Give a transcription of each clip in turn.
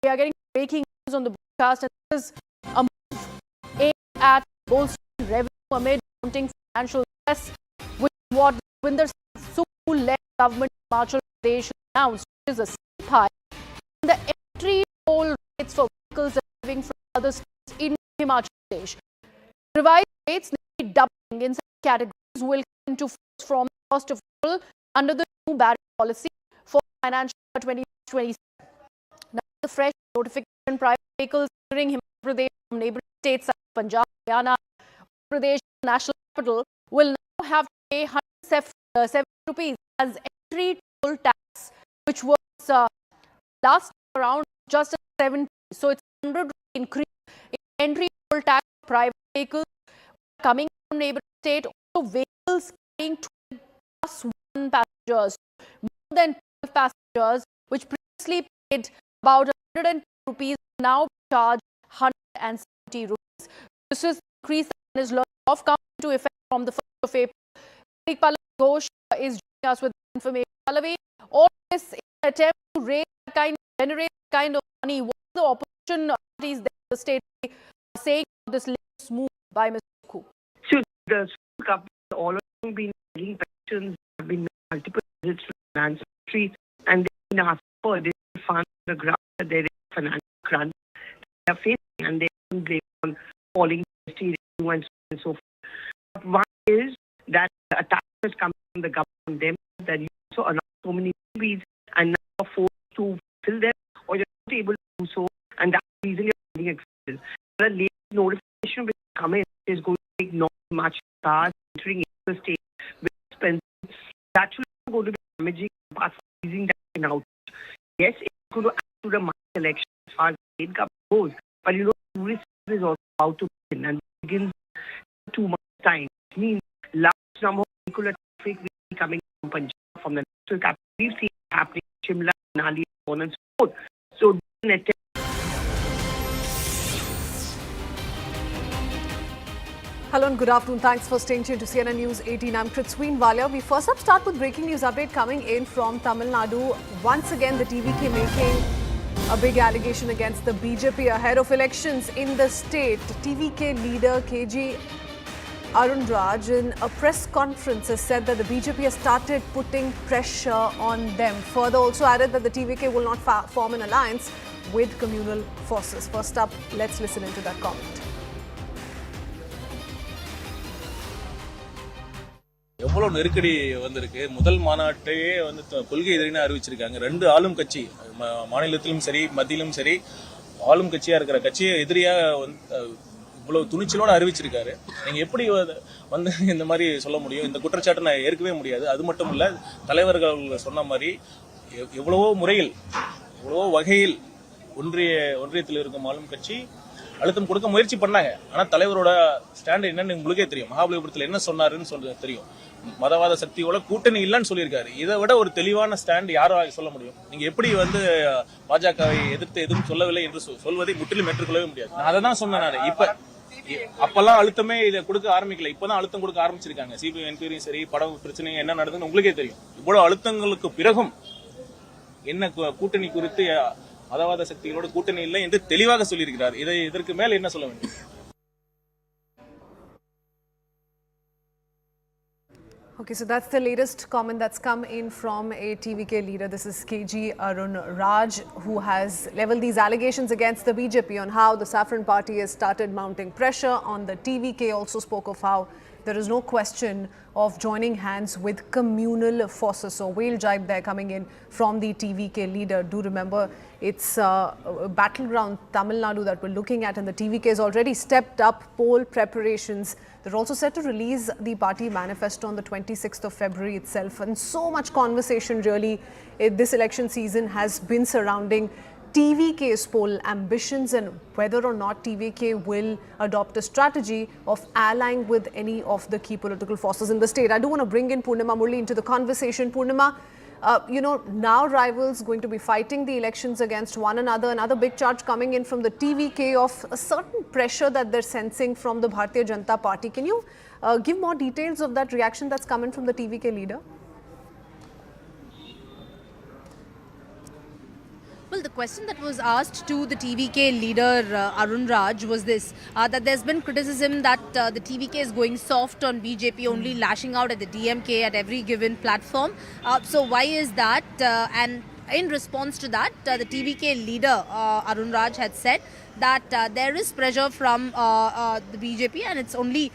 we are getting breaking news on the broadcast, and this is a move aimed at bolstering revenue amid mounting financial stress, which is what the Vinder Sukhu-led government of Himachal Pradesh announced, which is a steep hike in the entry toll rates for vehicles arriving from other states in Himachal Pradesh. Revised rates, nearly doubling in some categories, will come into force from the 1st of April under the new barrier policy for financial year 2027. Now, the fresh notification, private vehicles entering Himachal Pradesh from neighboring states such as Punjab, Haryana, Uttar Pradesh, national capital, will now have to pay 170 rupees as entry toll tax, which was last around just 70. So it's 100 rupee increase in entry toll tax for private vehicles coming from neighboring state. Also, vehicles carrying 12 plus 1 passengers, more than 12 passengers, which previously paid about 110 rupees, now charge 170 rupees. This is increase that is of coming into effect from the 1st of April. Pallavi Ghosh is joining us with information. Pallavi, all this attempt to generate kind of money, what are the opposition parties that the state are saying about this latest move by Mr. Sukhu? So the government all along been making petitions, have been multiple visits to the finance ministry, and they've been asking for additional funds on the ground that there is financial crunch they are facing, and they can blame on falling GST revenue and so forth. But one is that the attack has come from the government on them, that you also announced so many movies and now are forced to fill them, or you're not able to do so, and that's the reason you're finding expenses. The latest notification which come in is going to take not much cars entering into the state with expenses. It's actually going to be damaging apart from easing that out. Yes, it's going to add to the March election as far as the state government goes, but you know, tourist is also about to begin, and it begins in 2 months' time. It means large number of vehicular traffic will be coming from Punjab, from the national capital. We've seen it happening in Shimla, Manali, so on and so forth. So, hello and good afternoon. Thanks for staying tuned to CNN News 18. I'm Kritsween Walia. We first up start with breaking news update coming in from Tamil Nadu. Once again, the TVK making a big allegation against the BJP ahead of elections in the state. TVK leader KG Arun Raj in a press conference has said that the BJP has started putting pressure on them. Further also added that the TVK will not form an alliance with communal forces. First up, let's listen into that comment. எவ்வளவு நெருக்கடி வந்திருக்கு. முதல் மாநாட்டையே வந்து கொள்கை எதிரின்னு அறிவிச்சிருக்காங்க. ரெண்டு ஆளும் கட்சி மாநிலத்திலும் சரி மத்தியிலும் சரி ஆளும் கட்சியா இருக்கிற கட்சியை எதிரியா இவ்வளவு துணிச்சலோட அறிவிச்சிருக்காரு. நீங்க எப்படி வந்து இந்த மாதிரி சொல்ல முடியும்? இந்த குற்றச்சாட்டை நான் ஏற்கவே முடியாது. அது மட்டும் இல்ல, தலைவர்கள் சொன்ன மாதிரி எவ்வளவோ முறையில் எவ்வளவோ வகையில் ஒன்றியத்தில் இருக்கும் ஆளும் கட்சி அழுத்தம் கொடுக்க முயற்சி பண்ணாங்க. ஆனா தலைவரோட ஸ்டாண்ட் என்னன்னு உங்களுக்கே தெரியும். மகாபலிபுரத்தில் என்ன சொன்னாருன்னு தெரியும். மதவாத சக்தியோட கூட்டணி இல்லைன்னு சொல்லியிருக்காரு. இதை விட ஒரு தெளிவான ஸ்டாண்ட் யாரும் சொல்ல முடியும்? நீங்க எப்படி வந்து பாஜகவை எதிர்த்து எதுவும் சொல்லவில்லை என்று சொல்வதை முற்றிலும் ஏற்றுக்கொள்ளவே முடியாது. நான் அதை தான் சொன்னேன். இப்ப அப்பெல்லாம் அழுத்தமே இதை கொடுக்க ஆரம்பிக்கல. இப்பதான் அழுத்தம் கொடுக்க ஆரம்பிச்சிருக்காங்க. சிபிஐ என்கொயரியும் சரி, படம் பிரச்சனை என்ன நடந்ததுன்னு உங்களுக்கே தெரியும். இவ்வளவு அழுத்தங்களுக்கு பிறகும் என்ன கூட்டணி குறித்து மதவாத சக்திகளோட கூட்டணி இல்லை என்று தெளிவாக சொல்லியிருக்கிறார். இதற்கு மேல என்ன சொல்ல வேண்டும்? Okay, so that's the latest comment that's come in from a TVK leader. This is KG Arun Raj, who has leveled these allegations against the BJP on how the Saffron Party has started mounting pressure on the TVK. Also spoke of how there is no question of joining hands with communal forces. So whale jibe there coming in from the TVK leader. Do remember, it's battleground Tamil Nadu that we're looking at, and the TVK has already stepped up poll preparations. They're also set to release the party manifesto on the 26th of February itself. And so much conversation really this election season has been surrounding TVK's poll ambitions and whether or not TVK will adopt a strategy of allying with any of the key political forces in the state. I do want to bring in Purnima Murli into the conversation. Purnima, now rivals going to be fighting the elections against one another. Another big charge coming in from the TVK of a certain pressure that they're sensing from the Bharatiya Janata Party. Can you give more details of that reaction that's coming from the TVK leader? Well, Well, the question that was asked to the TVK leader Arun Raj was this, that there's been criticism that the TVK is going soft on BJP, only lashing out at the DMK at every given platform. So why is that? And in response to that, the TVK leader Arun Raj had said that there is pressure from the BJP and it's only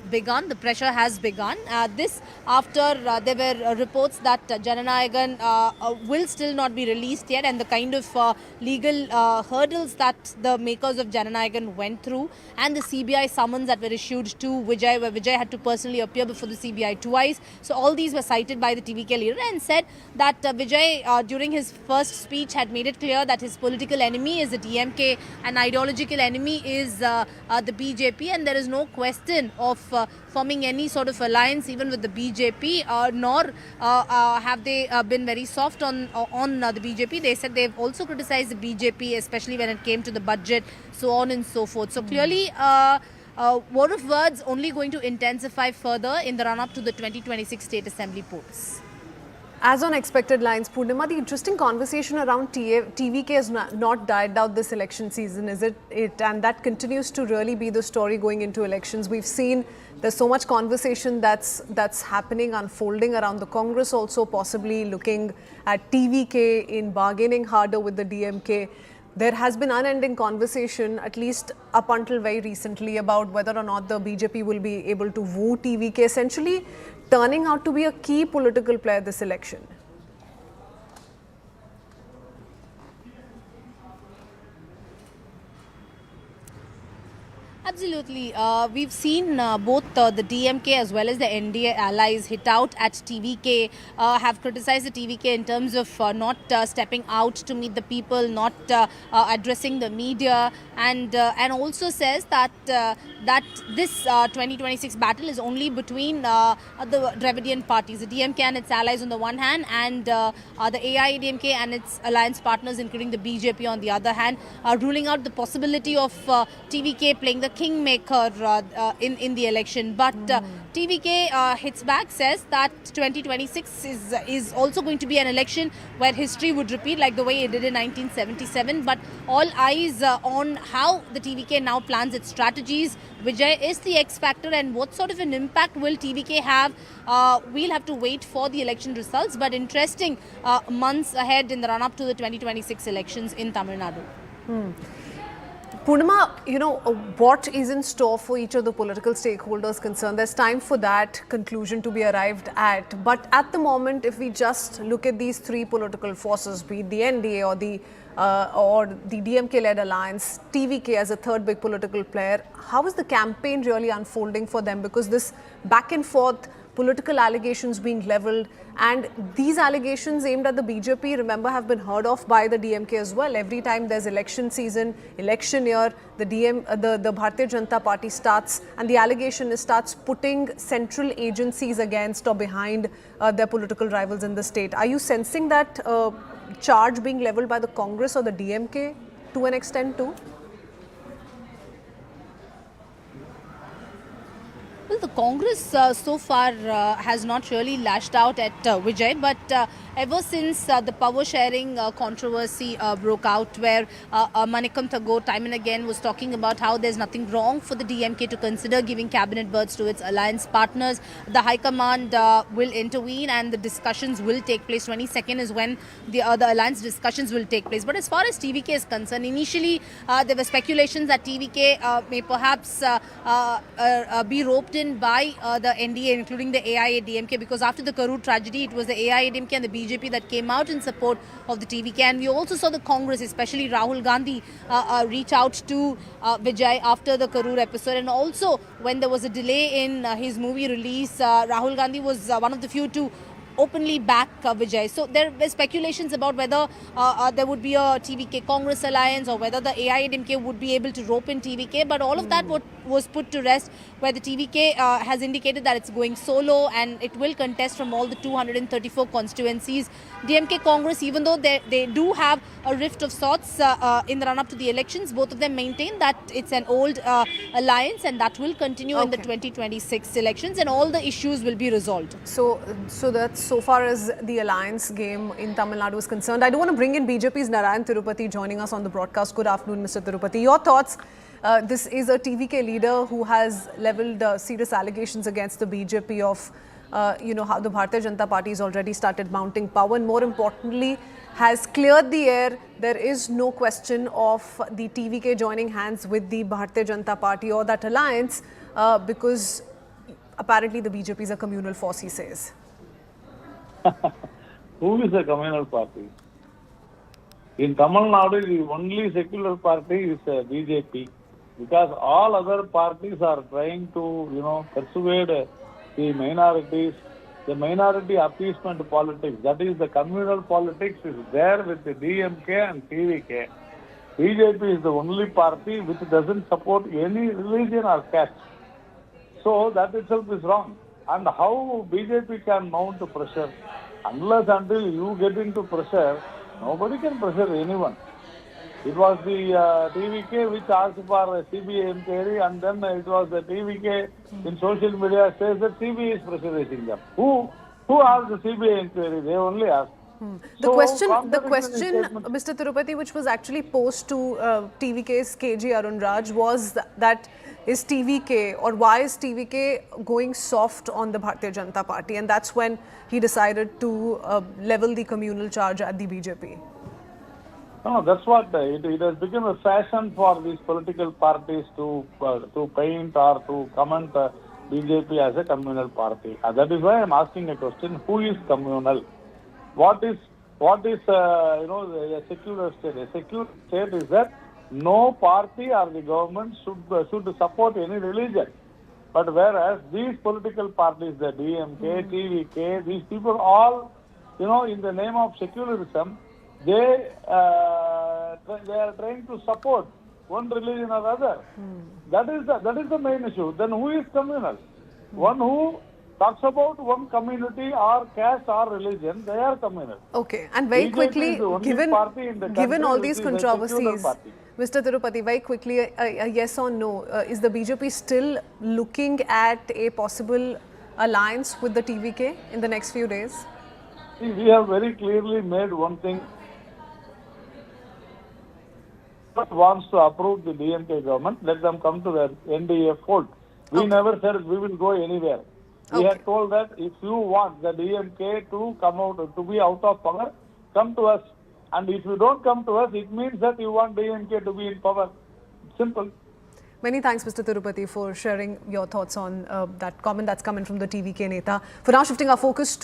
begun, the pressure has begun. This after there were reports that Jananayagan will still not be released yet, and the kind of legal hurdles that the makers of Jananayagan went through, and the CBI summons that were issued to Vijay, where Vijay had to personally appear before the CBI twice. So all these were cited by the TVK leader and said that Vijay during his first speech had made it clear that his political enemy is the DMK, an ideological enemy is the BJP, and there is no question of forming any sort of alliance even with the BJP, nor have they been very soft on the BJP. They said they've also criticized the BJP, especially when it came to the budget, so on and so forth. So clearly, war of words only going to intensify further in the run-up to the 2026 State Assembly polls. As on expected lines, Purnima, the interesting conversation around TVK has not died out this election season, is it? And that continues to really be the story going into elections. We've seen there's so much conversation that's happening, unfolding around the Congress, also possibly looking at TVK in bargaining harder with the DMK. There has been unending conversation, at least up until very recently, about whether or not the BJP will be able to woo TVK, essentially turning out to be a key political player this election. Absolutely. We've seen both the DMK as well as the NDA allies hit out at TVK, have criticized the TVK in terms of not stepping out to meet the people, not addressing the media, and also says that that this 2026 battle is only between the Dravidian parties, the DMK and its allies on the one hand, and the AIADMK and its alliance partners, including the BJP on the other hand, ruling out the possibility of TVK playing the kingmaker in the election. But TVK hits back, says that 2026 is also going to be an election where history would repeat like the way it did in 1977. But all eyes on how the TVK now plans its strategies. Vijay is the X factor, and what sort of an impact will TVK have? We'll have to wait for the election results. But interesting months ahead in the run-up to the 2026 elections in Tamil Nadu. Purnima, you know, what is in store for each of the political stakeholders concerned? There's time for that conclusion to be arrived at. But at the moment, if we just look at these three political forces, be it the NDA or the DMK-led alliance, TVK as a third big political player, how is the campaign really unfolding for them? Because this back and forth, political allegations being levelled, and these allegations aimed at the BJP, remember, have been heard of by the DMK as well. Every time there's election season, election year, the Bharatiya Janata Party starts, and the allegation starts putting central agencies against or behind their political rivals in the state. Are you sensing that charge being levelled by the Congress or the DMK to an extent too? Well, the Congress so far has not really lashed out at Vijay, but ever since the power sharing controversy broke out, where Manikam Tagore time and again was talking about how there's nothing wrong for the DMK to consider giving cabinet berths to its alliance partners, the High Command will intervene and the discussions will take place. 22nd is when the alliance discussions will take place. But as far as TVK is concerned, initially there were speculations that TVK may perhaps be roped in by the NDA, including the AIADMK, because after the Karur tragedy, it was the AIADMK and the BJP that came out in support of the TVK. And we also saw the Congress, especially Rahul Gandhi, reach out to Vijay after the Karur episode. And also, when there was a delay in his movie release, Rahul Gandhi was one of the few to openly back Vijay. So there were speculations about whether there would be a TVK Congress alliance or whether the AIADMK would be able to rope in TVK. But all of that was put to rest, where the TVK has indicated that it's going solo and it will contest from all the 234 constituencies. DMK Congress, even though they do have a rift of sorts in the run-up to the elections, both of them maintain that it's an old alliance and that will continue in the 2026 elections, and all the issues will be resolved. So that's so far as the alliance game in Tamil Nadu is concerned. I do want to bring in BJP's Narayan Tirupati joining us on the broadcast. Good afternoon, Mr. Tirupati. Your thoughts? This is a TVK leader who has levelled serious allegations against the BJP of, how the Bharatiya Janata Party has already started mounting power, and more importantly, has cleared the air. There is no question of the TVK joining hands with the Bharatiya Janata Party or that alliance because apparently the BJP is a communal force, he says. Who is a communal party? In Tamil Nadu, the only secular party is BJP, because all other parties are trying to, persuade the minorities. The minority appeasement politics, that is the communal politics, is there with the DMK and TVK. BJP is the only party which doesn't support any religion or caste. So that itself is wrong. And how BJP can mount pressure? Unless until you get into pressure, nobody can pressure anyone. It was the TVK which asked for a CBI inquiry, and then it was the TVK in social media says that CBI is pressurizing them. Who asked the CBI inquiry? They only asked. The question, Mr. Tirupati, which was actually posed to TVK's KG Arun Raj was that is TVK, or why is TVK going soft on the Bharatiya Janata Party? And that's when he decided to level the communal charge at the BJP. No, that's what it has become a fashion for these political parties to paint or to comment BJP as a communal party. That is why I am asking a question: who is communal? What is a secular state? A secular state is that no party or the government should support any religion. But whereas these political parties, the DMK, TVK, these people all, in the name of secularism, they are trying to support one religion or other. That is the main issue. Then who is communal? One who talks about one community or caste or religion, they are communal. Okay, and very quickly, given all these controversies, Mr. Tirupati, very quickly, a yes or no, is the BJP still looking at a possible alliance with the TVK in the next few days? See, we have very clearly made one thing. Wants to approve the DMK government, let them come to the NDA fold. We never said we will go anywhere. We had told that if you want the DMK to come out, to be out of power, come to us. And if you don't come to us, it means that you want DMK to be in power. Simple. Many thanks, Mr. Tirupati, for sharing your thoughts on that comment that's coming from the TVK Neta. For now, shifting our focus to